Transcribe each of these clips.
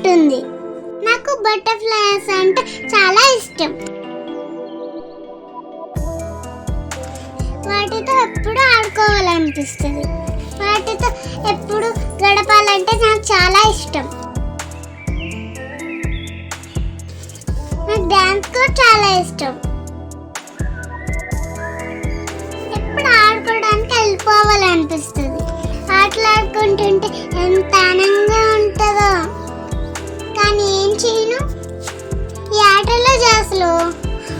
ఉంటుంది. నాకు బటర్ఫ్లైస్ అంటే చాలా ఇష్టం. వాటితో ఎప్పుడు ఆడుకోవాలనిపిస్తుంది. వాటితో ఎప్పుడు గడపాలంటే నాకు చాలా ఇష్టం. నాకు డాన్స్ కూడా చాలా ఇష్టం. ఎప్పుడు ఆడుకోవడానికి వెళ్ళిపోవాలనిపిస్తుంది. ఆటలాడుకుంటుంటే ఎంత ఆనందంగా ఉంటుందో. కానీ ఏం చేయను, ఈ ఆటల జాస్లో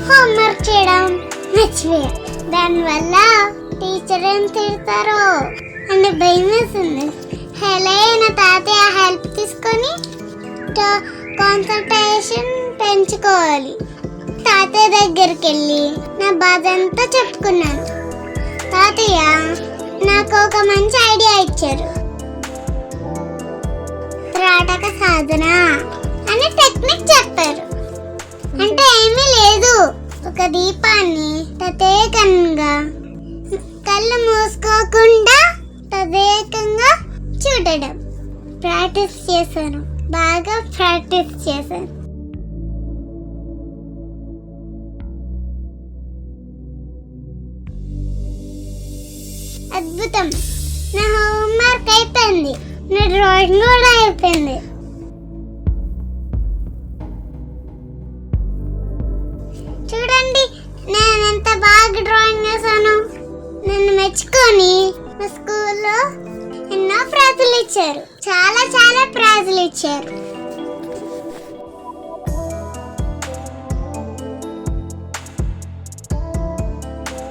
హోంవర్క్ చేయడం మర్చిపోయా. దానివల్ల టీచర్ ఏం తిడతారో అని భయం వేస్తుంది. నా తాతయ్య హెల్ప్ తీసుకొని కాన్సంట్రేషన్ పెంచుకోవాలి. తాతయ్య దగ్గరికి వెళ్ళి నా బాధ అంతా చెప్పుకున్నాను. తాతయ్య నాకు ఒక మంచి ఐడియా ఇచ్చారు. త్రాటక సాధన అనే టెక్నిక్ చెప్పారు. అంటే ఏమీ లేదు, ఒక దీపాన్ని ప్రత్యేకంగా కళ్ళు మూసుకోకుండా తదేకంగా చూడడం. ప్రాక్టీస్ చేశాను, బాగా ప్రాక్టీస్ చేశాను. అద్భుతం, నా హోంవర్క్ అయిపోయింది, నా డ్రాయింగ్ కూడా అయిపోయింది. చూడండి నేను ఎంత బాగా డ్రాయింగ్ వేసాను. నన్ను మెచ్చుకొని మా స్కూల్లో ఎన్నో ప్రైజులు ఇచ్చారు. చాలా ప్రైజులు ఇచ్చారు.